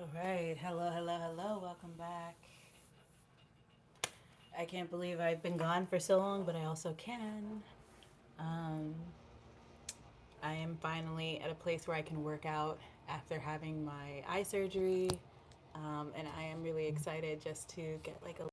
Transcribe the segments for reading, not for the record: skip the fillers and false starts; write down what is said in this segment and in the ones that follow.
All right, hello, welcome back. I can't believe I've been gone for so long, but I also can. Um, I am finally at a place where I can work out after having my eye surgery, and I am really excited just to get like a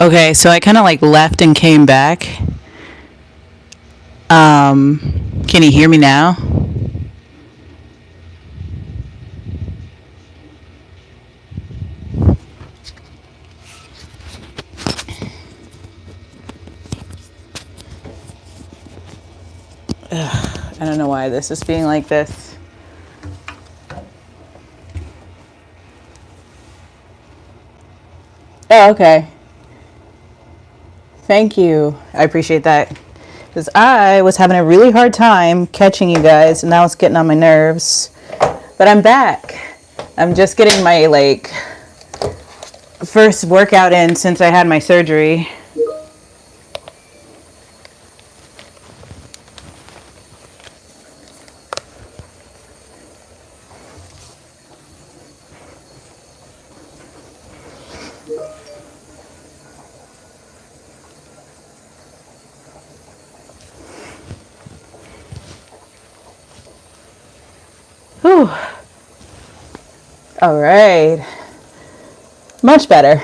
Okay, so I kind of like left and came back. Can you hear me now? I don't know why this is being like this. Oh, okay. Thank you. I appreciate that. Because I was having a really hard time catching you guys, and now it's getting on my nerves. But I'm back. I'm just getting my, like, first workout in since I had my surgery. Whew. All right. Much better.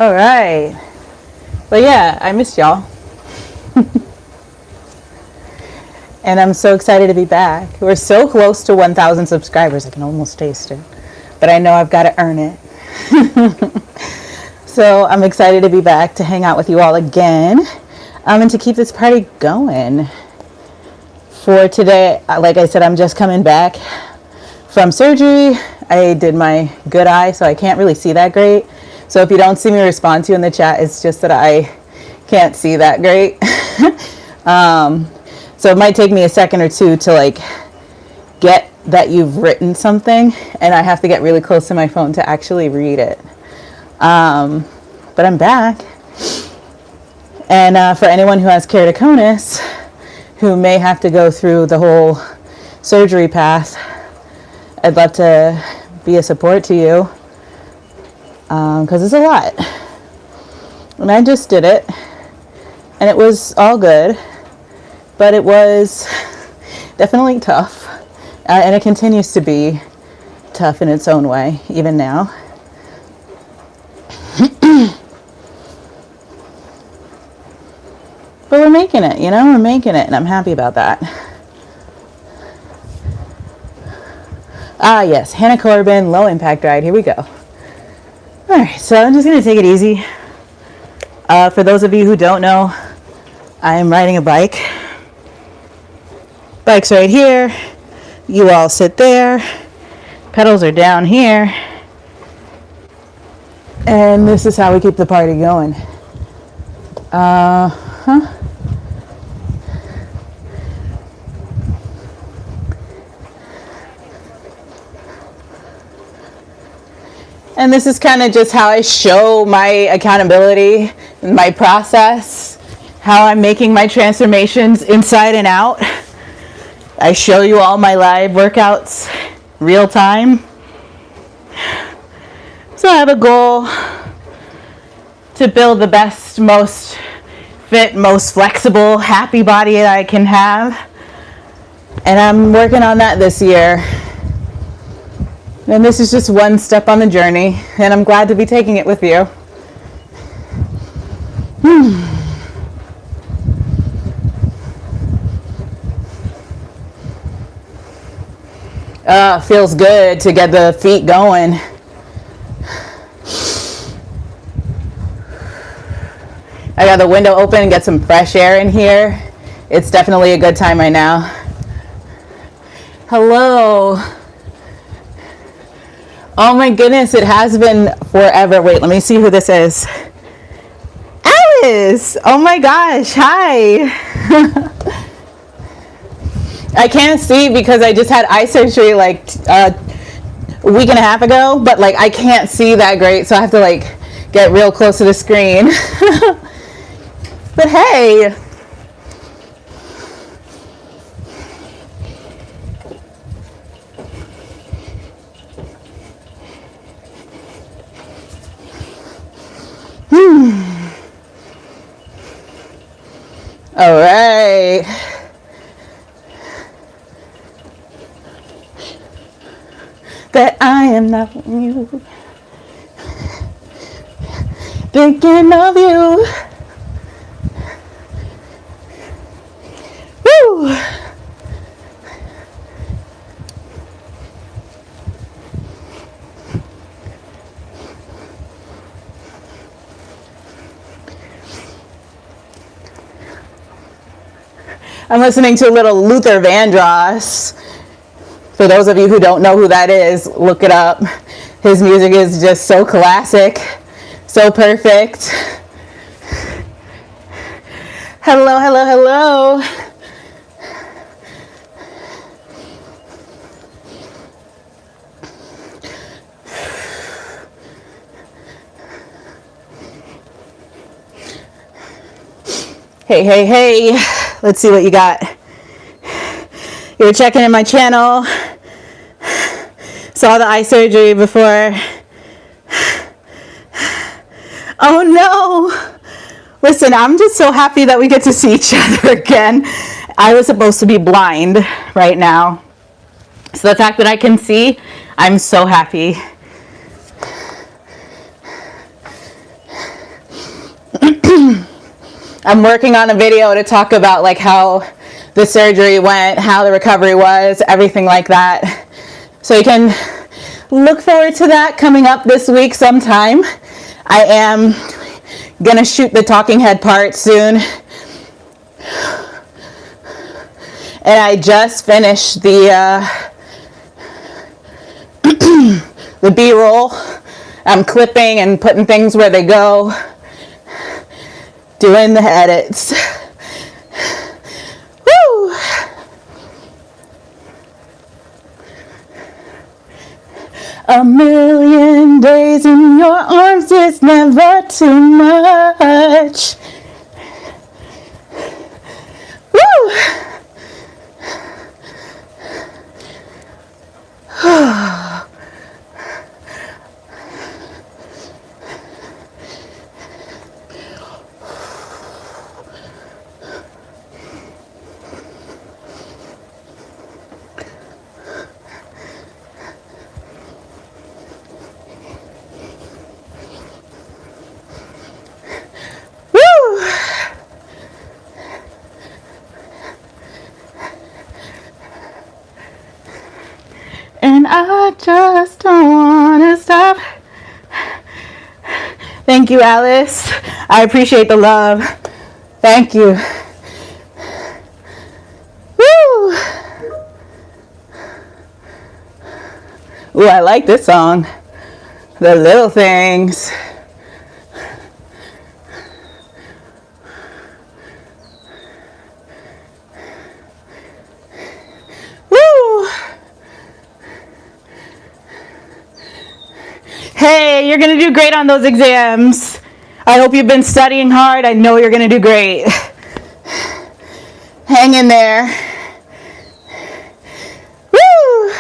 All right. But yeah, I missed y'all. And I'm so excited to be back. We're so close to 1,000 subscribers. I can almost taste it. But I know I've got to earn it. So I'm excited to be back to hang out with you all again. And to keep this party going. For today, like I said, I'm just coming back from surgery. I did my good eye, so I can't really see that great. So if you don't see me respond to you in the chat, it's just that I can't see that great. So it might take me a second or two to like get that you've written something, and I have to get really close to my phone to actually read it. But I'm back. And for anyone who has keratoconus, who may have to go through the whole surgery path, I'd love to be a support to you, because it's a lot. And I just did it, and it was all good, but it was definitely tough, and it continues to be tough in its own way, even now. But we're making it, you know, we're making it, and I'm happy about that. Ah, yes, Hannah Corbin, low impact ride. Here we go. All right, so I'm just going to take it easy. For those of you who don't know, I am riding a bike. Bike's right here. You all sit there. Pedals are down here. And this is how we keep the party going. And this is kind of just how I show my accountability, my process, how I'm making my transformations inside and out. I show you all my live workouts real time. So I have a goal to build the best, most fit, most flexible, happy body that I can have. And I'm working on that this year. And this is just one step on the journey, and I'm glad to be taking it with you. Feels good to get the feet going. I got the window open and get some fresh air in here. It's definitely a good time right now. Hello. Oh my goodness, it has been forever. Wait, let me see who this is. Alice! Oh my gosh, hi. I can't see because I just had eye surgery like a week and a half ago, but like I can't see that great, so I have to like get real close to the screen. But hey. All right. That I am not you. Thinking of you. Woo. I'm listening to a little Luther Vandross. For those of you who don't know who that is, look it up. His music is just so classic, so perfect. Hello, hello, hello. Hey, hey, hey. Let's see what you got. You were checking in my channel. Saw the eye surgery before. Oh no. Listen, I'm just so happy that we get to see each other again. I was supposed to be blind right now. So the fact that I can see, I'm so happy. I'm working on a video to talk about like how the surgery went, how the recovery was, everything like that. So you can look forward to that coming up this week sometime. I am gonna shoot the talking head part soon. And I just finished the the B-roll. I'm clipping and putting things where they go, doing the edits. Woo! A million days in your arms is never too much. Woo! And I just don't want to stop. Thank you, Alice. I appreciate the love. Thank you. Woo! Ooh, I like this song. The Little Things. Hey, you're going to do great on those exams. I hope you've been studying hard. I know you're going to do great. Hang in there. Woo!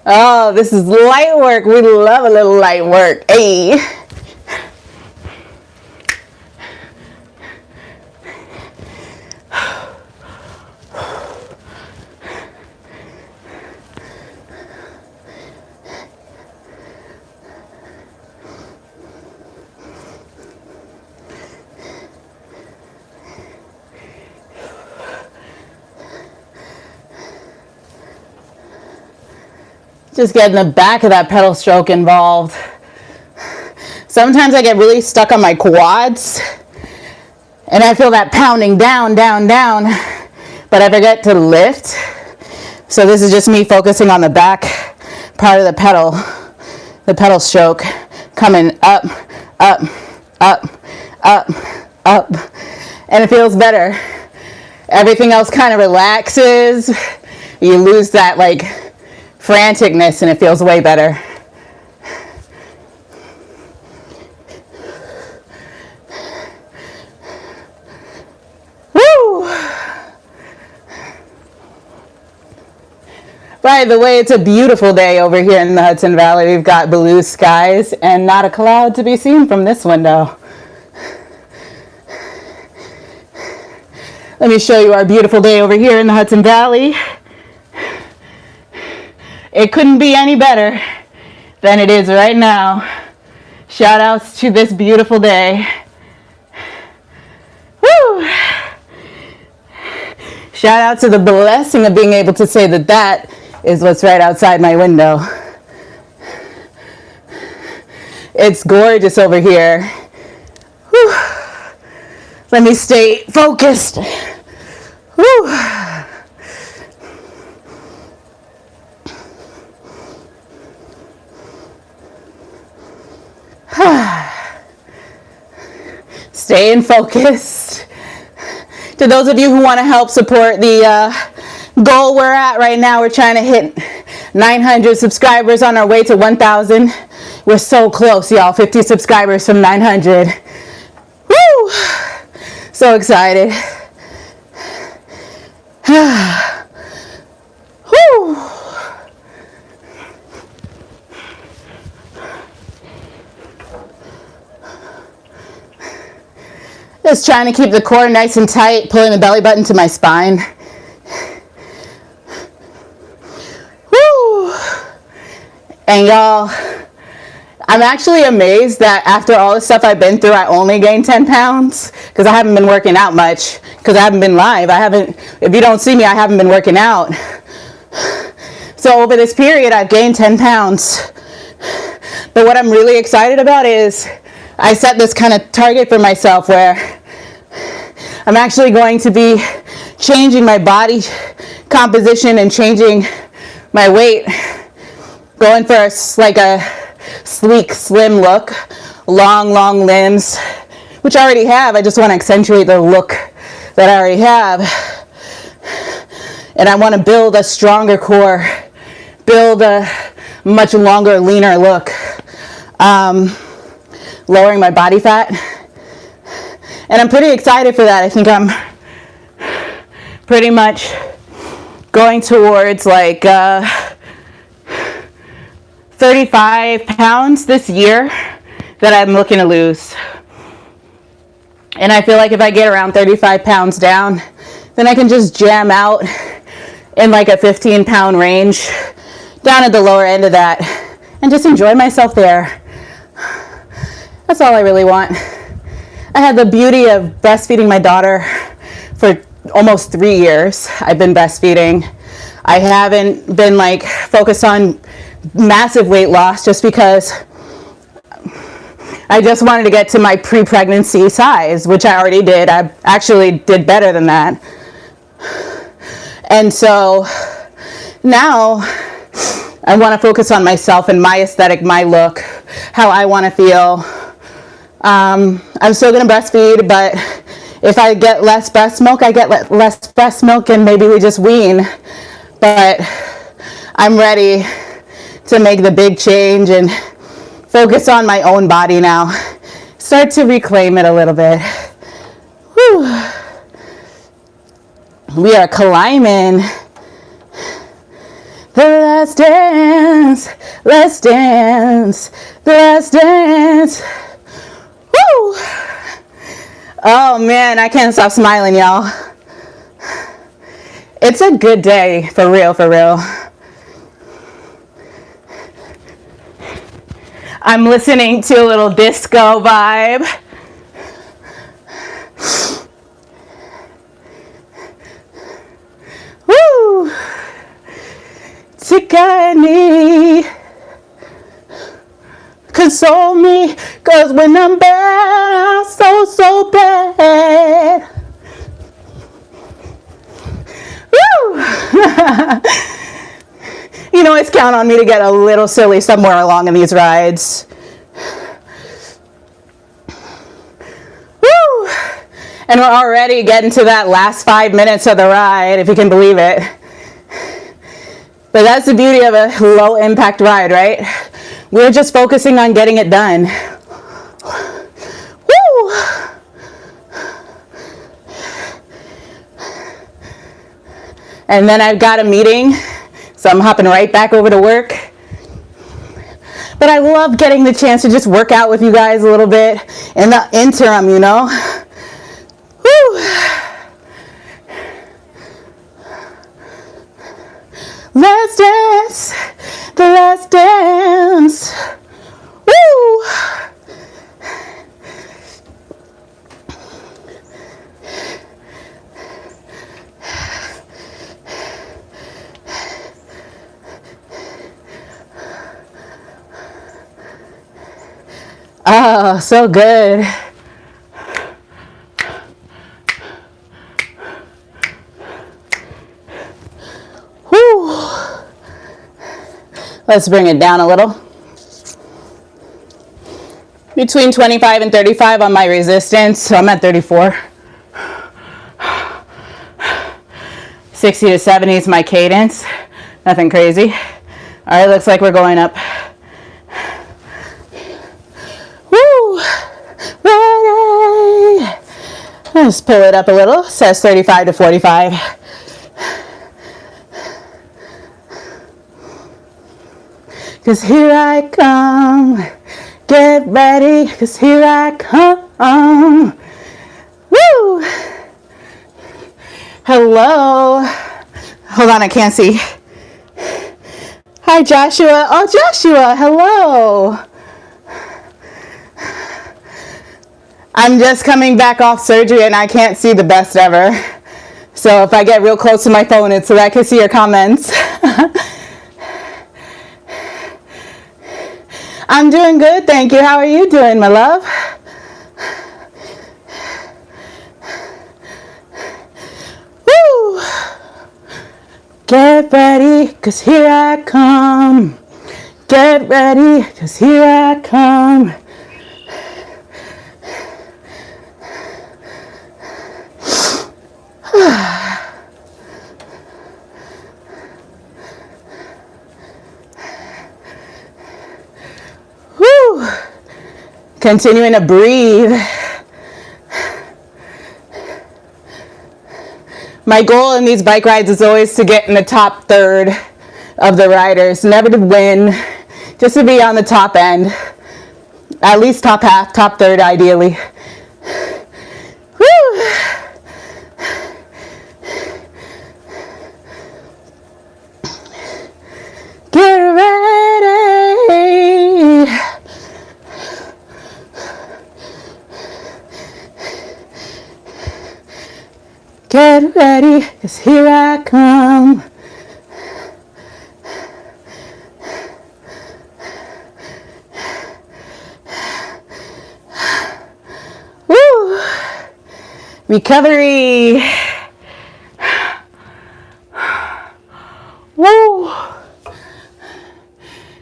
Oh, this is light work. We love a little light work. Hey. Just getting the back of that pedal stroke involved. Sometimes I get really stuck on my quads and I feel that pounding down, down, down, but I forget to lift. So this is just me focusing on the back part of the pedal stroke, coming up, up, up, up, up, and it feels better. Everything else kind of relaxes. You lose that like franticness and it feels way better. Woo! By the way, it's a beautiful day over here in the Hudson Valley. We've got blue skies and not a cloud to be seen from this window. Let me show you our beautiful day over here in the Hudson Valley. It couldn't be any better than it is right now. Shout outs to this beautiful day. Woo! Shout out to the blessing of being able to say that that is what's right outside my window. It's gorgeous over here. Whew. Let me stay focused. Whew. Staying focused. To those of you who want to help support the goal we're at right now, we're trying to hit 900 subscribers on our way to 1,000. We're so close, y'all. 50 subscribers from 900. Woo! So excited. Woo! Just trying to keep the core nice and tight, pulling the belly button to my spine. Woo! And y'all, I'm actually amazed that after all the stuff I've been through, I only gained 10 pounds because I haven't been working out much because I haven't been live. If you don't see me, I haven't been working out. So over this period, I've gained 10 pounds. But what I'm really excited about is I set this kind of target for myself where I'm actually going to be changing my body composition and changing my weight, going for like a sleek, slim look, long limbs, which I already have. I just want to accentuate the look that I already have. And I want to build a stronger core, build a much longer, leaner look. Lowering my body fat, and I'm pretty excited for that. I think I'm pretty much going towards like 35 pounds this year that I'm looking to lose. And I feel like if I get around 35 pounds down, then I can just jam out in like a 15-pound range down at the lower end of that and just enjoy myself there. That's all I really want. I had the beauty of breastfeeding my daughter for almost 3 years. I've been breastfeeding. I haven't been like focused on massive weight loss just because I just wanted to get to my pre-pregnancy size, which I already did. I actually did better than that. And so now I want to focus on myself and my aesthetic, my look, how I want to feel. I'm still going to breastfeed, but if I get less breast milk, I get less breast milk and maybe we just wean. But I'm ready to make the big change and focus on my own body now. Start to reclaim it a little bit. Whew. We are climbing. The last dance, let's dance, the last dance. Woo! Oh man, I can't stop smiling, y'all. It's a good day, for real, for real. I'm listening to a little disco vibe. Woo! Take I need. Console me, cause when I'm bad, I'm so bad. Woo! You can always count on me to get a little silly somewhere along in these rides. Woo! And we're already getting to that last 5 minutes of the ride, if you can believe it. But that's the beauty of a low impact ride, right? We're just focusing on getting it done. Woo! And then I've got a meeting, so I'm hopping right back over to work. But I love getting the chance to just work out with you guys a little bit in the interim, you know? Woo! Let's dance, the last dance. Woo! Oh, so good. Whew. Let's bring it down a little. Between 25 and 35 on my resistance, so I'm at 34. 60 to 70 is my cadence. Nothing crazy. All right, looks like we're going up. Woo! Ready! Let's pull it up a little. It says 35 to 45. Cause here I come. Get ready, cause here I come. Woo! Hello. Hold on, I can't see. Hi, Joshua. Oh, Joshua, hello. I'm just coming back off surgery and I can't see the best ever. So if I get real close to my phone, it's so that I can see your comments. I'm doing good, thank you. How are you doing, my love? Woo! Get ready, cause here I come. Get ready, cause here I come. Woo! Continuing to breathe. My goal in these bike rides is always to get in the top third of the riders, never to win, just to be on the top end, at least top half, top third ideally. Woo! Get ready. Get ready, cause here I come. Woo! Recovery. Woo!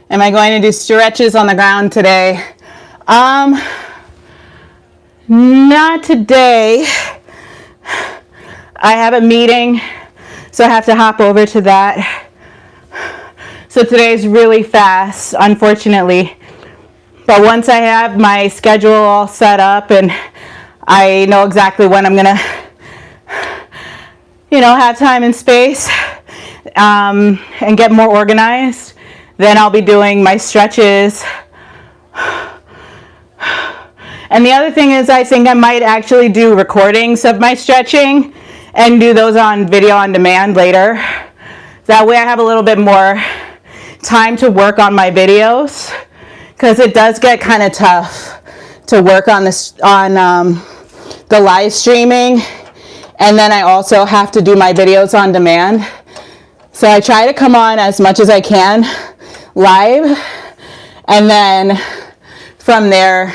Am I going to do stretches on the ground today? Not today. I have a meeting, so I have to hop over to that. So today's really fast, unfortunately. But once I have my schedule all set up and I know exactly when I'm gonna, have time and space and get more organized, then I'll be doing my stretches. And the other thing is I think I might actually do recordings of my stretching and do those on video on demand later. That way I have a little bit more time to work on my videos, because it does get kind of tough to work on this on the live streaming, and then I also have to do my videos on demand. So I try to come on as much as I can live, and then from there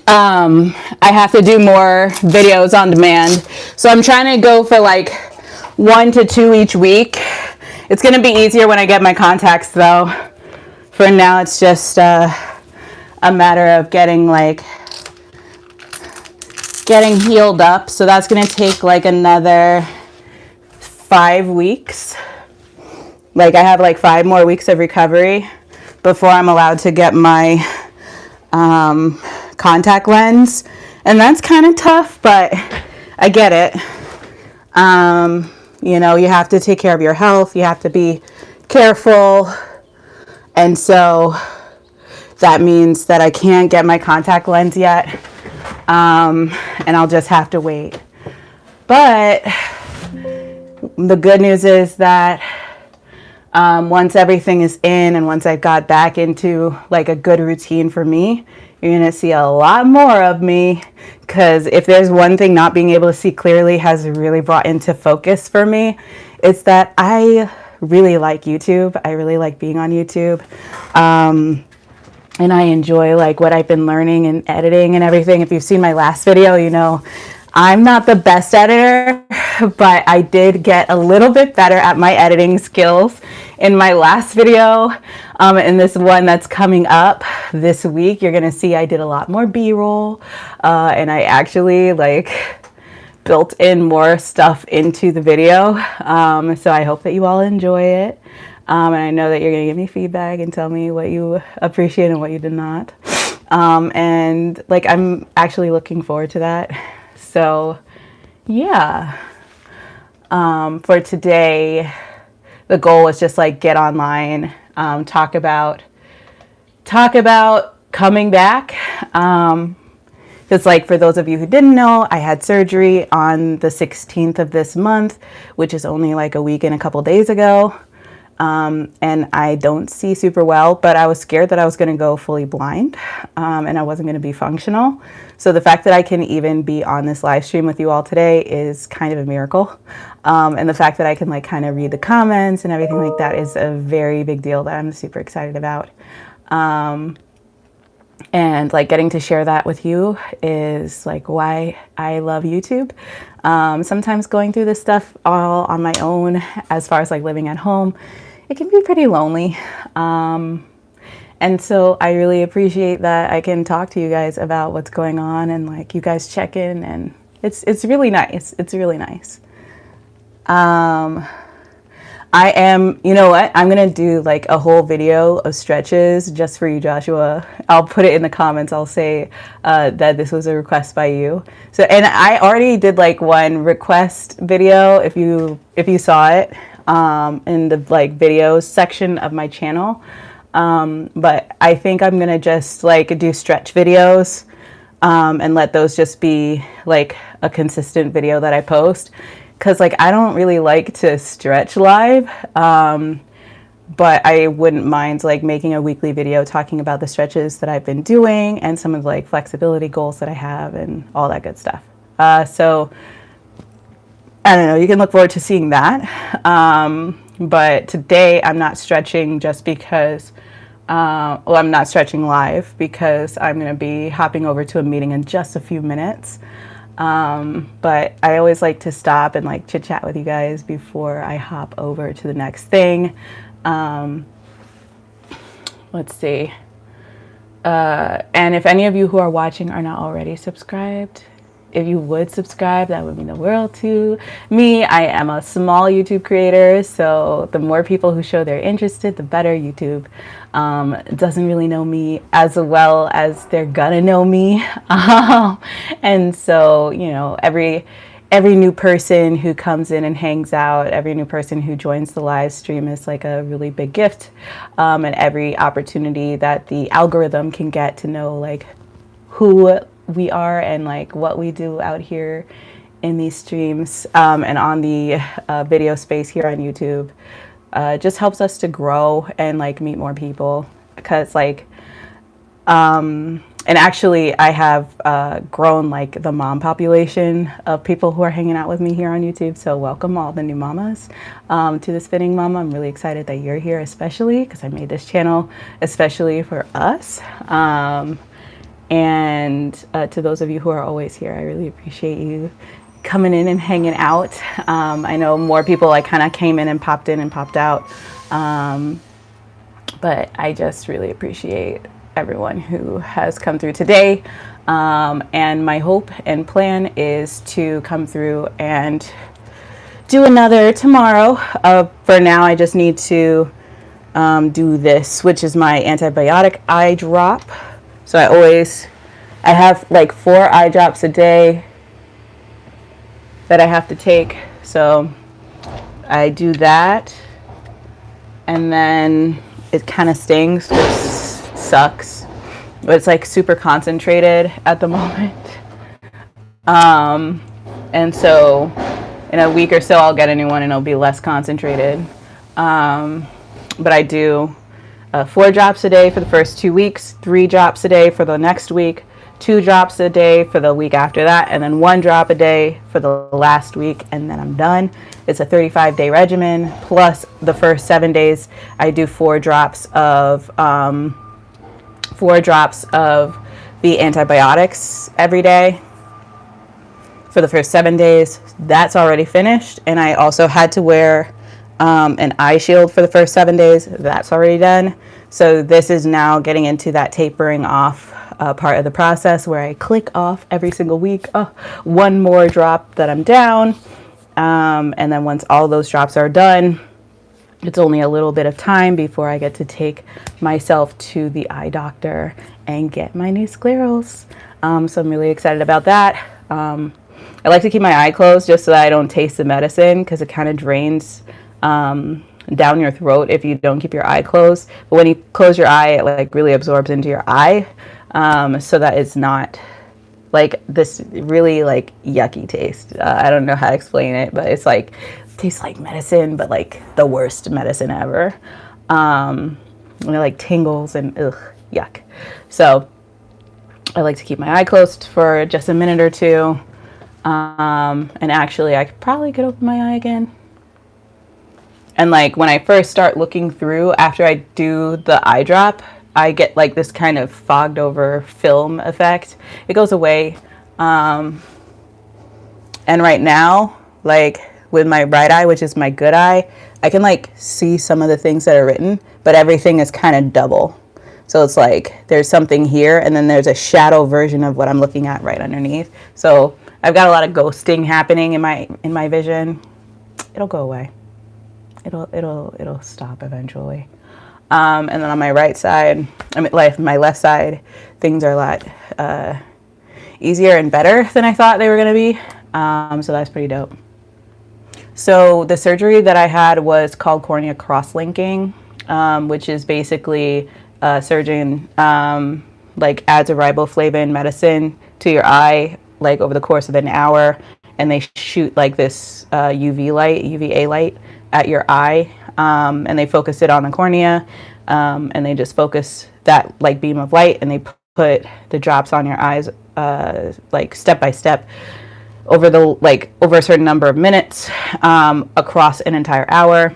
I have to do more videos on demand. So I'm trying to go for like 1 to 2 each week. It's going to be easier when I get my contacts though. For now, it's just a matter of getting healed up. So that's going to take like another 5 weeks. Like I have like 5 more weeks of recovery before I'm allowed to get my contact lens, and that's kind of tough, but I get it. You have to take care of your health, you have to be careful, and so that means that I can't get my contact lens yet, and I'll just have to wait. But the good news is that once everything is in and once I've got back into like a good routine for me, you're going to see a lot more of me, because if there's one thing not being able to see clearly has really brought into focus for me, it's that I really like YouTube. I really like being on YouTube. and I enjoy like what I've been learning and editing and everything. If you've seen my last video, you know I'm not the best editor, but I did get a little bit better at my editing skills in my last video. In this one that's coming up this week, you're gonna see I did a lot more B-roll, and I actually like built in more stuff into the video. So I hope that you all enjoy it. And I know that you're gonna give me feedback and tell me what you appreciate and what you did not. And like, I'm actually looking forward to that. So yeah, for today, the goal was just like get online, talk about coming back. Because like for those of you who didn't know, I had surgery on the 16th of this month, which is only like a week and a couple days ago. And I don't see super well, but I was scared that I was going to go fully blind, and I wasn't going to be functional. So the fact that I can even be on this live stream with you all today is kind of a miracle. And the fact that I can like kind of read the comments and everything like that is a very big deal that I'm super excited about. And like getting to share that with you is like why I love YouTube. Sometimes going through this stuff all on my own, as far as like living at home, it can be pretty lonely. And so I really appreciate that I can talk to you guys about what's going on, and like you guys check in, and it's really nice. It's really nice. I am, you know what? I'm going to do like a whole video of stretches just for you, Joshua. I'll put it in the comments. I'll say that this was a request by you. So, and I already did like one request video if you saw it in the like videos section of my channel. But I think I'm going to just like do stretch videos and let those just be like a consistent video that I post. Because like I don't really like to stretch live, but I wouldn't mind like making a weekly video talking about the stretches that I've been doing and some of the like flexibility goals that I have and all that good stuff. So I don't know, you can look forward to seeing that. But today I'm not stretching just because, well, I'm not stretching live because I'm going to be hopping over to a meeting in just a few minutes. But I always like to stop and like chit chat with you guys before I hop over to the next thing. Let's see. And if any of you who are watching are not already subscribed, if you would subscribe, that would mean the world to me. I am a small YouTube creator, so the more people who show they're interested, the better. YouTube doesn't really know me as well as they're gonna know me. And so, you know, every new person who comes in and hangs out, every new person who joins the live stream is like a really big gift. And every opportunity that the algorithm can get to know like who we are and like what we do out here in these streams and on the video space here on YouTube just helps us to grow and like meet more people. Because like and actually I have grown like the mom population of people who are hanging out with me here on YouTube. So welcome all the new mamas to The Spinning Mama. I'm really excited that you're here, especially because I made this channel especially for us. And to those of you who are always here, I really appreciate you coming in and hanging out. I know more people like kind of came in and popped out. But I just really appreciate everyone who has come through today. And my hope and plan is to come through and do another tomorrow. For now, I just need to do this, which is my antibiotic eye drop. So I have like 4 eye drops a day that I have to take. So I do that, and then it kind of stings, which sucks, but it's like super concentrated at the moment. And so in a week or so I'll get a new one and it'll be less concentrated. But I do 4 drops a day for the first 2 weeks, 3 drops a day for the next week, 2 drops a day for the week after that, and then 1 drop a day for the last week, and then I'm done. It's a 35-day regimen, plus the first 7 days I do 4 drops of 4 drops of the antibiotics every day for the first 7 days. That's already finished. And I also had to wear an eye shield for the first 7 days. That's already done. So this is now getting into that tapering off part of the process where I click off every single week. One more drop that I'm down. And then once all those drops are done, it's only a little bit of time before I get to take myself to the eye doctor and get my new sclerals. So I'm really excited about that. I like to keep my eye closed just so that I don't taste the medicine, because it kind of drains down your throat if you don't keep your eye closed. But when you close your eye, it like really absorbs into your eye, so that it's not like this really like yucky taste. I don't know how to explain it, but it's like tastes like medicine, but like the worst medicine ever. And it like tingles and yuck. So I like to keep my eye closed for just a minute or two. And actually I probably could open my eye again. And like when I first start looking through after I do the eye drop, I get like this kind of fogged over film effect. It goes away. And right now, like with my right eye, which is my good eye, I can like see some of the things that are written, but everything is kind of double. So it's like there's something here and then there's a shadow version of what I'm looking at right underneath. So I've got a lot of ghosting happening in my vision. It'll go away. It'll stop eventually. And then on my right side, like my left side, things are a lot easier and better than I thought they were going to be. So that's pretty dope. So the surgery that I had was called cornea cross-linking, which is basically a surgeon like adds a riboflavin medicine to your eye like over the course of an hour, and they shoot like this UVA light at your eye, and they focus it on the cornea, and they just focus that like beam of light, and they put the drops on your eyes like step by step over a certain number of minutes, across an entire hour.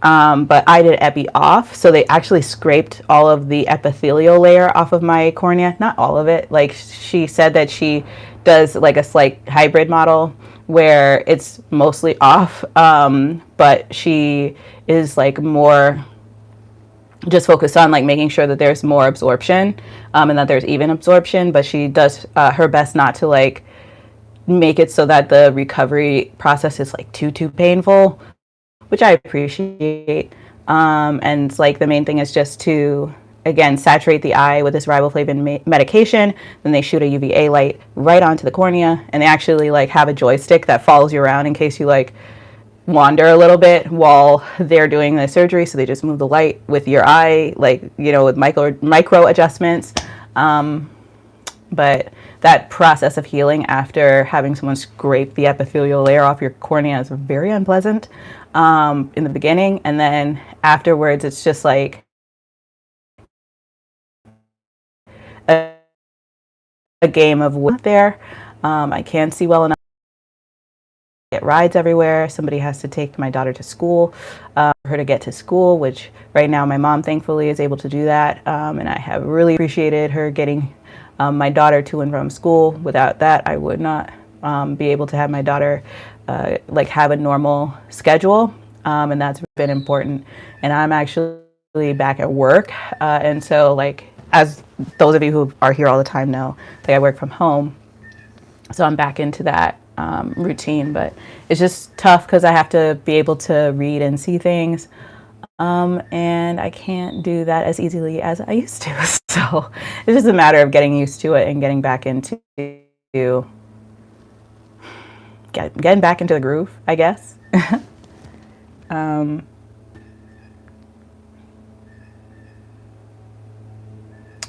But I did epi off, so they actually scraped all of the epithelial layer off of my cornea. Not all of it. Like she said that she does like a slight hybrid model where it's mostly off, but she is like more just focused on like making sure that there's more absorption, and that there's even absorption, but she does her best not to like make it so that the recovery process is like too painful, which I appreciate. And it's like the main thing is just to, again, saturate the eye with this riboflavin medication. Then they shoot a UVA light right onto the cornea, and they actually like have a joystick that follows you around in case you like wander a little bit while they're doing the surgery. So they just move the light with your eye, like, you know, with micro adjustments. But that process of healing after having someone scrape the epithelial layer off your cornea is very unpleasant in the beginning, and then afterwards it's just like a game of what there. I can't see well enough. Get rides everywhere. Somebody has to take my daughter to school, for her to get to school, which right now my mom thankfully is able to do that, and I have really appreciated her getting my daughter to and from school. Without that, I would not be able to have my daughter like have a normal schedule, and that's been important. And I'm actually back at work, and so like as those of you who are here all the time know, like I work from home, so I'm back into that routine. But it's just tough because I have to be able to read and see things, and I can't do that as easily as I used to. So it's just a matter of getting used to it and getting back into getting back into the groove, I guess.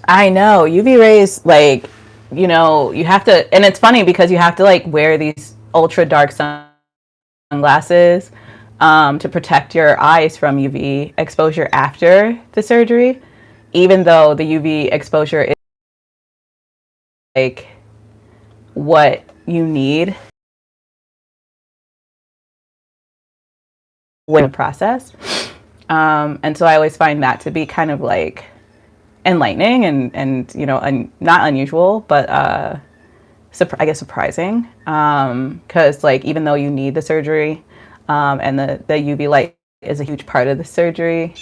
I know UV rays, like, you know, you have to, and it's funny because you have to like wear these ultra dark sunglasses to protect your eyes from UV exposure after the surgery, even though the UV exposure is like what you need in the process. And so I always find that to be kind of like enlightening and you know, not unusual, but I guess surprising, because like even though you need the surgery, and the UV light is a huge part of the surgery,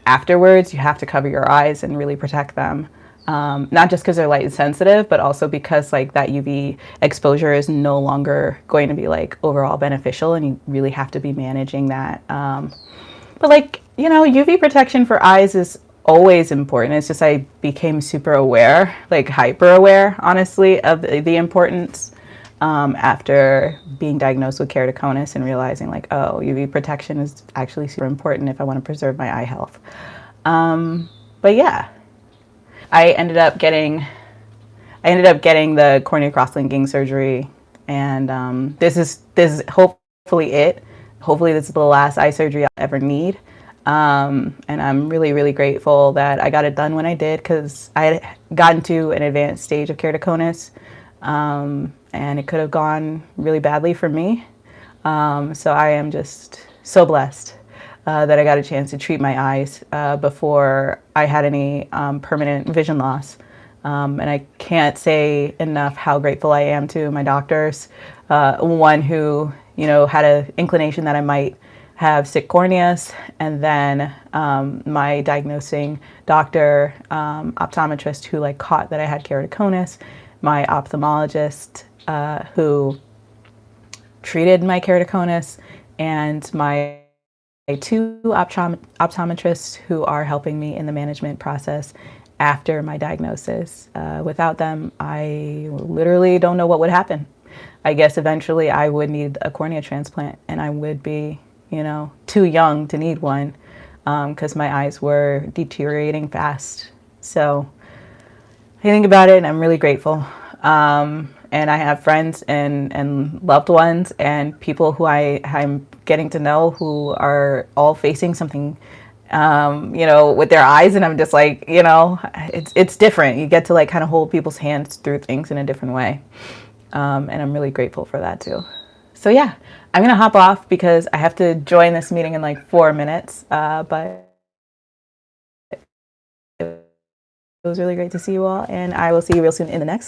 afterwards you have to cover your eyes and really protect them. Not just because they're light sensitive, but also because like that UV exposure is no longer going to be like overall beneficial, and you really have to be managing that. But like, you know, UV protection for eyes is always important. It's just I became super aware, like hyper aware, honestly, of the importance after being diagnosed with keratoconus and realizing like, oh, UV protection is actually super important if I want to preserve my eye health. But yeah, I ended up getting the cornea cross-linking surgery, and this is hopefully it. Hopefully this is the last eye surgery I'll ever need. And I'm really, really grateful that I got it done when I did, because I had gotten to an advanced stage of keratoconus, and it could have gone really badly for me. So I am just so blessed that I got a chance to treat my eyes before I had any permanent vision loss. And I can't say enough how grateful I am to my doctors. One who, you know, had an inclination that I might have sick corneas, and then my diagnosing doctor, optometrist, who like caught that I had keratoconus, my ophthalmologist who treated my keratoconus, and my two optometrists who are helping me in the management process after my diagnosis. Without them, I literally don't know what would happen. I guess eventually I would need a cornea transplant, and I would be, you know, too young to need one, because my eyes were deteriorating fast. So I think about it and I'm really grateful. And I have friends and loved ones and people who I'm getting to know who are all facing something, you know, with their eyes. And I'm just like, you know, it's different. You get to like kind of hold people's hands through things in a different way. And I'm really grateful for that too. So yeah, I'm going to hop off because I have to join this meeting in like 4 minutes. But it was really great to see you all, and I will see you real soon in the next